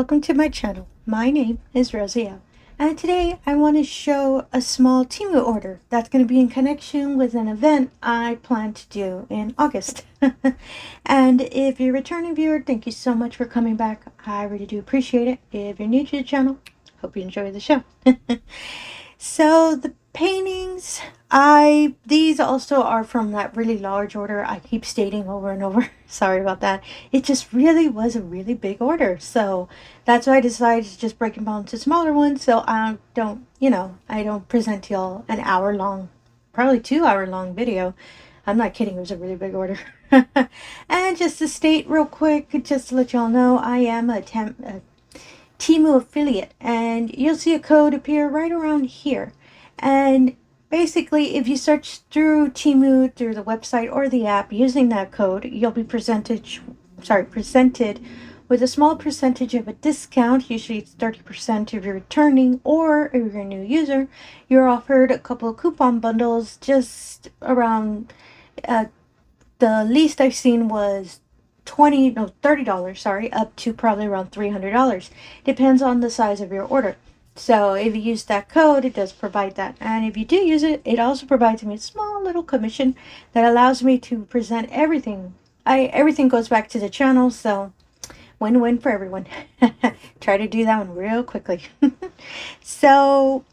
welcome to my channel. My name is Rosy O, and today I want to show a small Temu order that's going to be in connection with an event I plan to do in August. And if you're a returning viewer, thank you so much for coming back. I really do appreciate it. If you're new to the channel, hope you enjoy the show. So the paintings, these also are from that really large order I keep stating over and over. Sorry about that. It just really was a really big order. So that's why I decided to just break them down to smaller ones. So I don't present y'all an hour long, probably 2 hour long video. I'm not kidding. It was a really big order. And just to state real quick, just to let y'all know, I am a Temu affiliate, and you'll see a code appear right around here. And basically, if you search through Temu, through the website or the app using that code, you'll be presented with a small percentage of a discount. Usually it's 30% if you're returning, or if you're a new user, you're offered a couple of coupon bundles just around, the least I've seen was $30, up to probably around $300. Depends on the size of your order. So if you use that code, it does provide that. And if you do use it, it also provides me a small little commission that allows me to present everything. Everything goes back to the channel, so win-win for everyone. Try to do that one real quickly. So,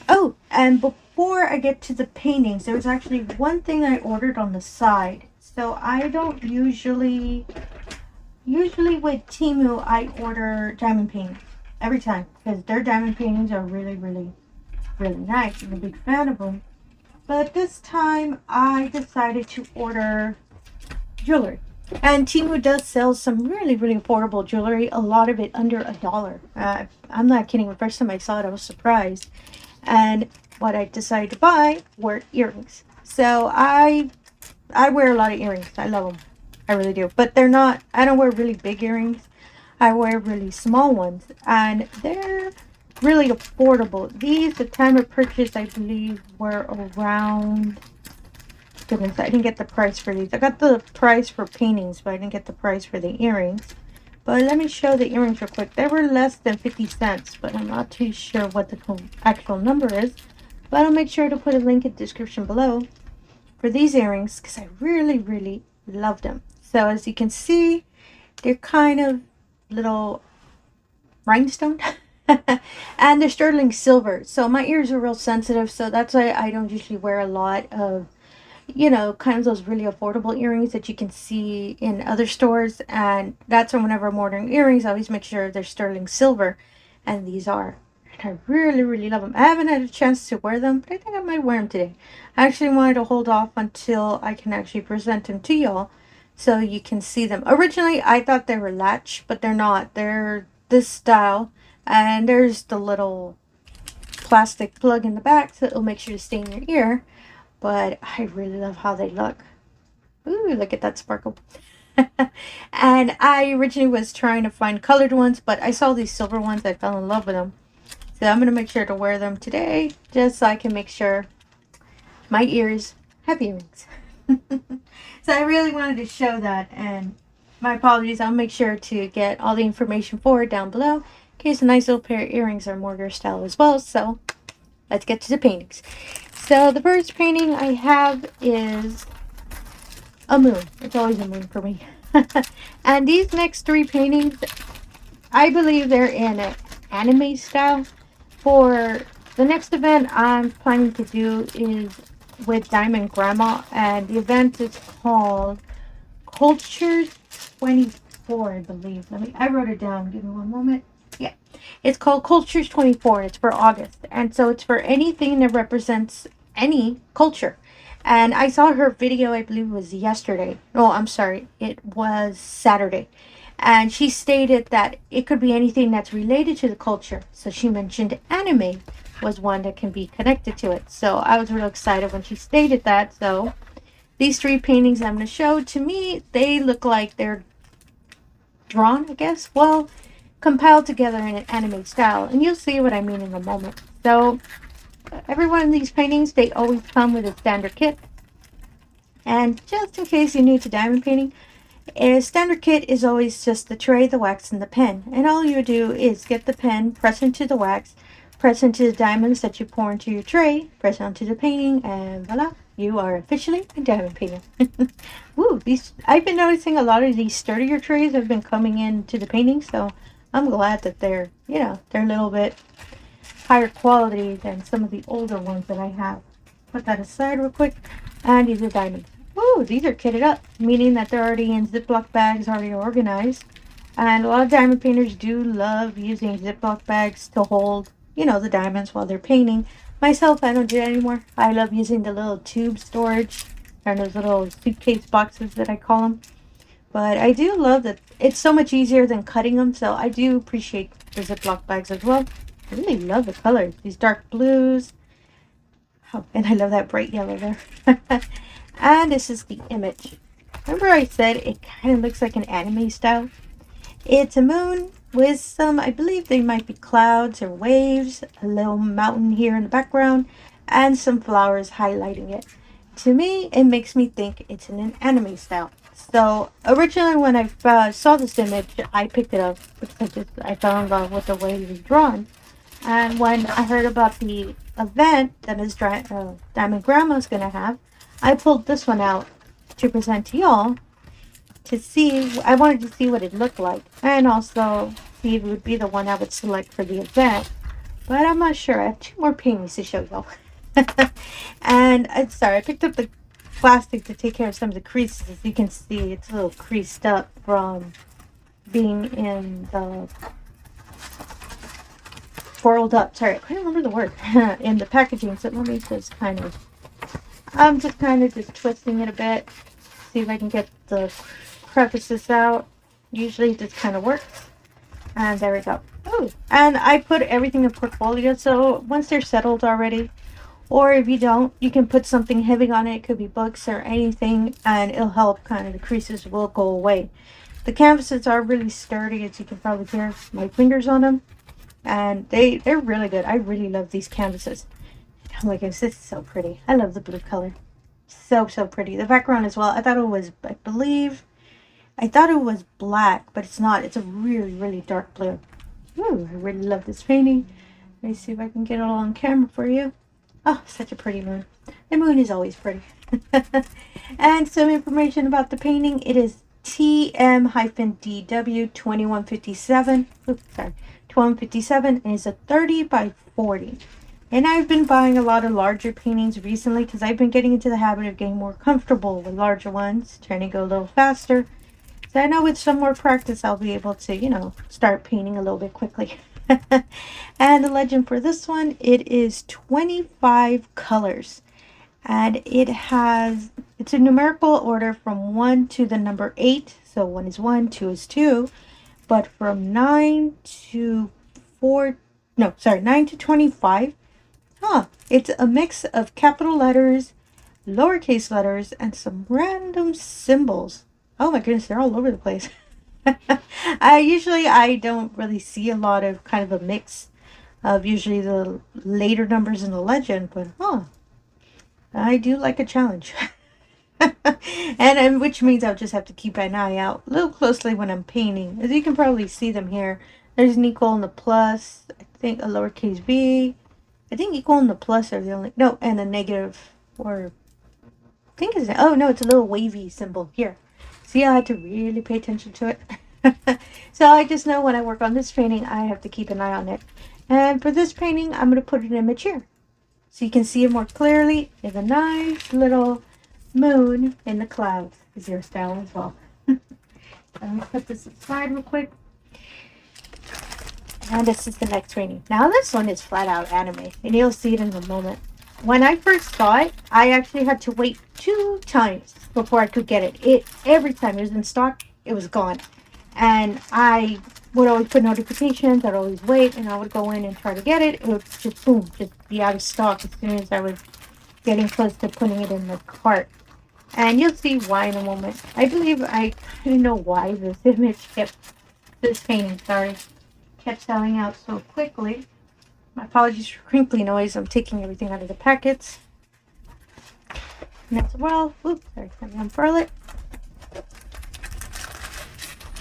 oh, and before I get to the paintings, there was actually one thing I ordered on the side. So I don't usually with Temu, I order diamond paintings every time, because their diamond paintings are really nice. I'm a big fan of them. But this time I decided to order jewelry. And Temu does sell some really affordable jewelry, a lot of it under $1. I'm not kidding. The first time I saw it, I was surprised. And what I decided to buy were earrings. So I wear a lot of earrings. I love them. I really do. But they're not, I don't wear really big earrings. I wear really small ones. And they're really affordable. These, the time of purchase, I believe, were around, goodness, I didn't get the price for these. I got the price for paintings, but I didn't get the price for the earrings. But let me show the earrings real quick. They were less than 50 cents, but I'm not too sure what the actual number is. But I'll make sure to put a link in the description below for these earrings, because I really love them. So as you can see, they're kind of little rhinestone. And they're sterling silver. So my ears are real sensitive, so that's why I don't usually wear a lot of, kind of those really affordable earrings that you can see in other stores. And that's why whenever I'm ordering earrings, I always make sure they're sterling silver. And these are. I really love them. I haven't had a chance to wear them, but I think I might wear them today. I actually wanted to hold off until I can actually present them to y'all so you can see them. Originally, I thought they were latch, but they're not. They're this style, and there's the little plastic plug in the back so it'll make sure to stay in your ear. But I really love how they look. Ooh, look at that sparkle. And I originally was trying to find colored ones, but I saw these silver ones. I fell in love with them. So I'm going to make sure to wear them today, just so I can make sure my ears have earrings. So I really wanted to show that, and my apologies. I'll make sure to get all the information for it down below, in case a nice little pair of earrings are more your style as well. So let's get to the paintings. So the first painting I have is a moon. It's always a moon for me. And these next three paintings, I believe they're in an anime style. For the next event I'm planning to do is with Diamond Grandma, and the event is called Cultures24, I believe. I wrote it down. Give me one moment. Yeah, it's called Cultures24, and it's for August. And so it's for anything that represents any culture. And I saw her video, I believe it was yesterday. Oh, I'm sorry. It was Saturday. And she stated that it could be anything that's related to the culture. So she mentioned anime was one that can be connected to it. So I was really excited when she stated that. So these three paintings I'm going to show, to me, they look like they're drawn, I guess. Well, compiled together in an anime style. And you'll see what I mean in a moment. So every one of these paintings, they always come with a standard kit. And just in case you're new to diamond painting, A standard kit is always just the tray, the wax, and the pen. And all you do is get the pen, press into the wax, press into the diamonds that you pour into your tray, press onto the painting, and voila, you are officially a diamond painter. Woo, I've been noticing a lot of these sturdier trays have been coming into the painting, so I'm glad that they're, they're a little bit higher quality than some of the older ones that I have. Put that aside real quick. And these are diamonds. Woo, these are kitted up, meaning that they're already in Ziploc bags, already organized. And a lot of diamond painters do love using Ziploc bags to hold, the diamonds while they're painting. Myself, I don't do that anymore. I love using the little tube storage, or those little suitcase boxes that I call them. But I do love that it's so much easier than cutting them, so I do appreciate the Ziploc bags as well. I really love the colors. These dark blues. Oh, and I love that bright yellow there. And this is the image. Remember I said it kind of looks like an anime style? It's a moon with some, I believe they might be clouds or waves, a little mountain here in the background, and some flowers highlighting it. To me, it makes me think it's in an anime style. So originally when I saw this image, I picked it up because I fell in love with the way it was drawn. And when I heard about the event that his Diamond Grandma's going to have, I pulled this one out to present to y'all to see. I wanted to see what it looked like and also see if it would be the one I would select for the event. But I'm not sure. I have 2 more paintings to show y'all. And I'm sorry, I picked up the plastic to take care of some of the creases. As you can see, it's a little creased up from being in the foiled up. Sorry, I couldn't remember the word in the packaging. So let me just I'm just twisting it a bit. See if I can get the crevices out. Usually this kind of works. And there we go. Oh, and I put everything in portfolio. So once they're settled already, or if you don't, you can put something heavy on it. It could be books or anything, and it'll help. The creases will go away. The canvases are really sturdy, as you can probably hear my fingers on them. And they're really good. I really love these canvases. Oh my goodness, this is so pretty. I love the blue color. So pretty. The background as well. I thought it was black, but it's not. It's a really dark blue. Ooh, I really love this painting. Let me see if I can get it all on camera for you. Oh, such a pretty moon. The moon is always pretty. And some information about the painting. It is TM-DW2157. Oops, sorry. 2157 and is a 30 by 40. And I've been buying a lot of larger paintings recently because I've been getting into the habit of getting more comfortable with larger ones, trying to go a little faster. So I know with some more practice I'll be able to, start painting a little bit quickly. And the legend for this one, it is 25 colors. And it's a numerical order from 1 to the number 8. So 1 is 1, 2 is 2. But from 9 to 25, it's a mix of capital letters, lowercase letters, and some random symbols. Oh my goodness, they're all over the place. I don't really see a lot of a mix of usually the later numbers in the legend, but I do like a challenge. and which means I'll just have to keep an eye out a little closely when I'm painting. As you can probably see them here, there's an equal and a plus, I think a lowercase v. I think equal and the plus are the only, no, and a negative, or I think it's, oh no, it's a little wavy symbol here. See, I had to really pay attention to it. So I just know when I work on this painting, I have to keep an eye on it. And for this painting, I'm going to put an image here, so you can see it more clearly. There's a nice little moon in the clouds. Is your style as well. Let me put this aside real quick. And this is the next painting. Now this one is flat out anime, and you'll see it in a moment. When I first saw it, I actually had to wait 2 times before I could get it. Every time it was in stock, it was gone. And I would always put notifications, I'd always wait, and I would go in and try to get it. It would just, boom, just be out of stock as soon as I was getting close to putting it in the cart. And you'll see why in a moment. I believe I don't know why this painting, kept selling out so quickly. My apologies for crinkly noise. I'm taking everything out of the packets. And as well, oops, sorry, let me unfurl it.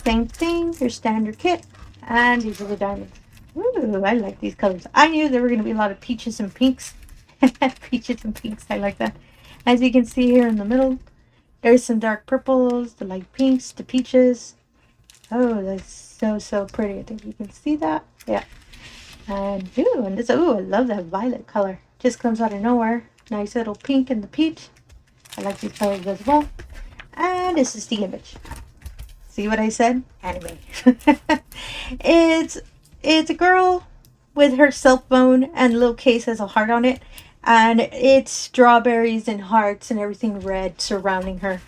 same thing, your standard kit. And these are the diamonds. Ooh, I like these colors. I knew there were going to be a lot of peaches and pinks. Peaches and pinks, I like that. As you can see here in the middle, there's some dark purples, the light pinks, the peaches. Oh, that's so pretty. I think you can see that. Yeah. And this, I love that violet color. Just comes out of nowhere. Nice little pink and the peach. I like these colors as well. And this is the image. See what I said? Anime. It's a girl with her cell phone, and the little case has a heart on it. And it's strawberries and hearts and everything red surrounding her.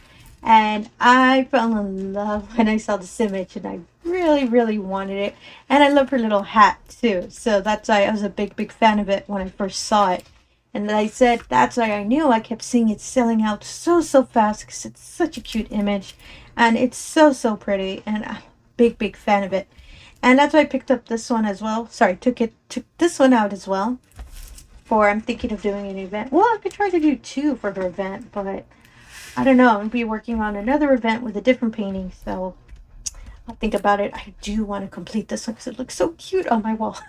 And I fell in love when I saw this image, and I really wanted it. And I love her little hat too. So that's why I was a big fan of it when I first saw it. And like I said, that's why I knew. I kept seeing it selling out so fast because it's such a cute image. And it's so pretty. And I'm a big fan of it. And that's why I picked up this one as well. Sorry, took this one out as well. I'm thinking of doing an event. Well, I could try to do 2 for her event, but I don't know. I'm going to be working on another event with a different painting, so I'll think about it. I do want to complete this one because it looks so cute on my wall.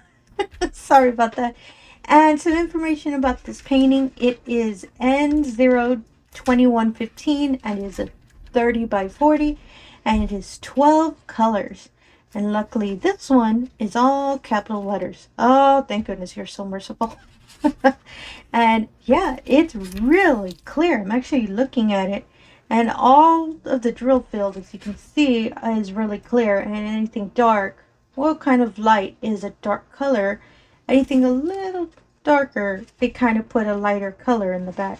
Sorry about that. And some information about this painting. It is N02115 and it is a 30 by 40 and it is 12 colors. And luckily this one is all capital letters. Oh, thank goodness, you're so merciful. And yeah, it's really clear. I'm actually looking at it, and all of the drill field, as you can see, is really clear. And anything dark, what kind of light is a dark color, anything a little darker, they kind of put a lighter color in the back.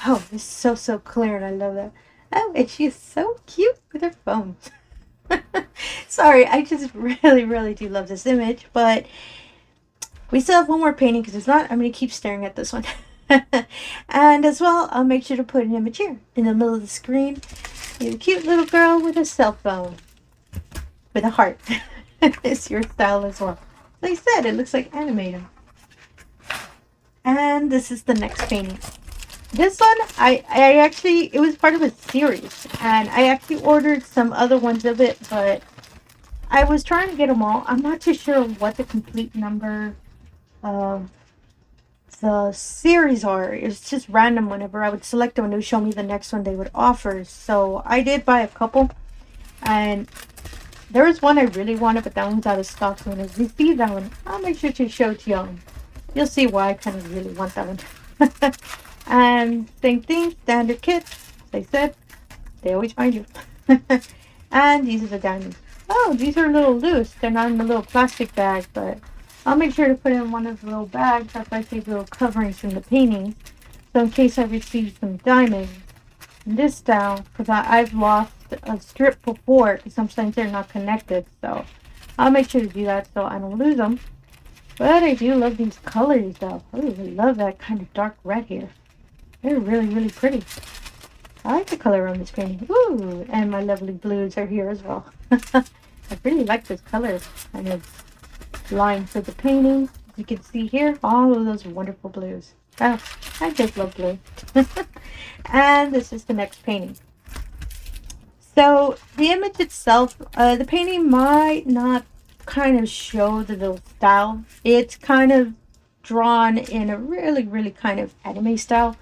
Oh, it's so clear, and I love that. Oh, and she's so cute with her phone. Sorry, I just really do love this image, but we still have one more painting because it's not. I'm going to keep staring at this one. And as well, I'll make sure to put an image here in the middle of the screen. You're a cute little girl with a cell phone. With a heart. It's your style as well. Like I said, it looks like animated. And this is the next painting. This one, I actually, it was part of a series. And I actually ordered some other ones of it, but I was trying to get them all. I'm not too sure what the complete number the series are. It's just random. Whenever I would select one, it would show me the next one they would offer. So I did buy a couple, and there was one I really wanted, but that one's out of stock. So when I see that one, I'll make sure to show it to y'all. You'll see why I kind of really want that one. And same thing, standard kit. As I said, they always find you. And these are the diamonds. Oh, these are a little loose. They're not in the little plastic bag, but I'll make sure to put in one of the little bags. That's why I save little coverings in the paintings. So in case I receive some diamonds in this style, because I've lost a strip before, because sometimes they're not connected. So I'll make sure to do that so I don't lose them. But I do love these colors though. I really love that kind of dark red here. They're really pretty. I like the color on this painting. Ooh, and my lovely blues are here as well. I really like this color. And it's line for the painting. As you can see here, all of those wonderful blues. Oh, I just love blue. And this is the next painting. So the image itself, the painting might not kind of show the little style. It's kind of drawn in a really kind of anime style.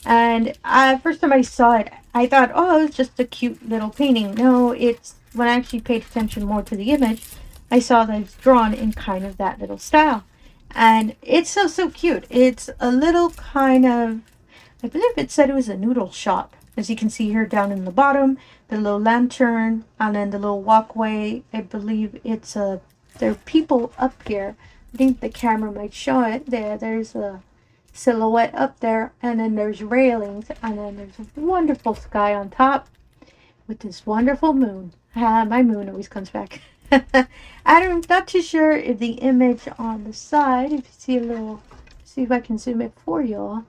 And first time I saw it, I thought, oh, it's just a cute little painting. No, it's when I actually paid attention more to the image, I saw that it's drawn in kind of that little style. And it's so cute. It's a little kind of, I believe it said it was a noodle shop. As you can see here down in the bottom, the little lantern, and then the little walkway. I believe it's there are people up here. I think the camera might show it. There's a silhouette up there, and then there's railings, and then there's a wonderful sky on top with this wonderful moon. My moon always comes back. I'm not too sure if the image on the side, if you see a little, see if I can zoom it for y'all.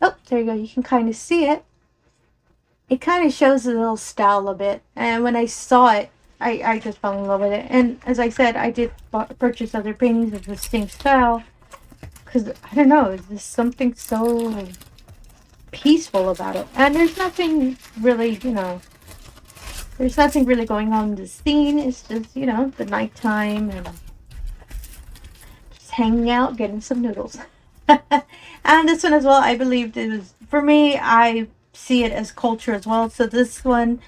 Oh, there you go. You can kind of see it. It kind of shows the little style a bit, and when I saw it, I just fell in love with it. And as I said, I did purchase other paintings of the same style because I don't know, it's just something so peaceful about it. And there's nothing really, you know, There's nothing really going on in the scene. It's just, you know, the nighttime and just hanging out, getting some noodles. And this one as well, I believed it was, for me, I see it as culture as well. So this one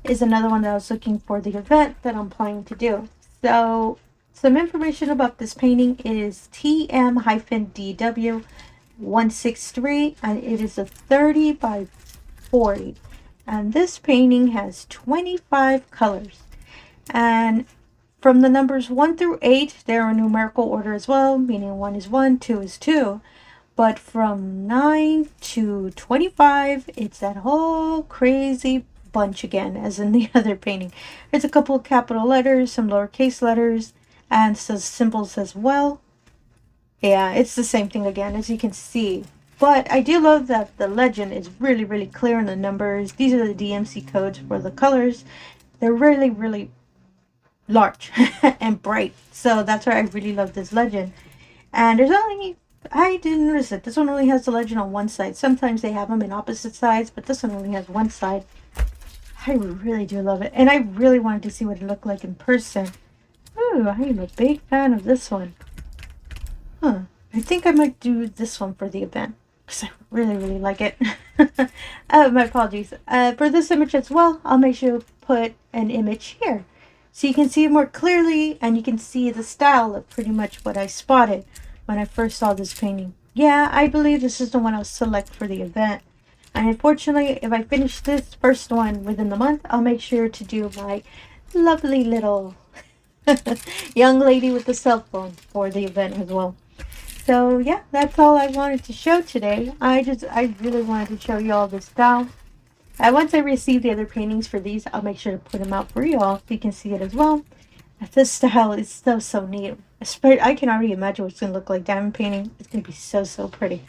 is another one that I was looking for the event that I'm planning to do. So some information about this painting is TM-DW163, and it is a 30 by 40. And this painting has 25 colors. And from the numbers 1 through 8, they're in numerical order as well, meaning 1 is 1, 2 is 2. But from 9 to 25, it's that whole crazy bunch again, as in the other painting. There's a couple of capital letters, some lowercase letters, and some symbols as well. Yeah, it's the same thing again, as you can see. But I do love that the legend is really, really clear in the numbers. These are the DMC codes for the colors. They're really, really large and bright. So that's why I really love this legend. And there's only, I didn't notice it, this one only has the legend on one side. Sometimes they have them in opposite sides, but this one only has one side. I really do love it. And I really wanted to see what it looked like in person. Ooh, I am a big fan of this one. Huh. I think I might do this one for the event, because I really, really like it. My apologies. For this image as well, I'll make sure to put an image here, so you can see it more clearly, and you can see the style of pretty much what I spotted when I first saw this painting. Yeah, I believe this is the one I'll select for the event. And unfortunately, if I finish this first one within the month, I'll make sure to do my lovely little young lady with the cell phone for the event as well. So yeah, that's all I wanted to show today. I really wanted to show you all this style. And once I receive the other paintings for these, I'll make sure to put them out for you all so you can see it as well. This style is so neat. I can already imagine what it's going to look like diamond painting. It's going to be so pretty.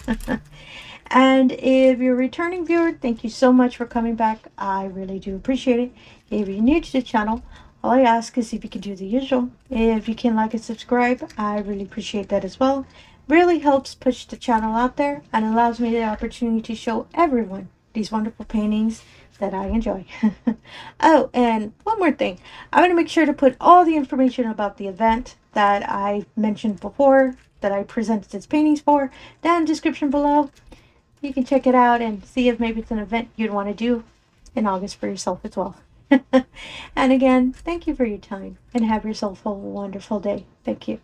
And if you're a returning viewer, thank you so much for coming back. I really do appreciate it. If you're new to the channel, all I ask is if you can do the usual. If you can like and subscribe, I really appreciate that as well. Really helps push the channel out there and allows me the opportunity to show everyone these wonderful paintings that I enjoy. Oh, and one more thing. I'm going to make sure to put all the information about the event that I mentioned before, that I presented these paintings for, down in the description below. You can check it out and see if maybe it's an event you'd want to do in August for yourself as well. And again, thank you for your time and have yourself a wonderful day. Thank you.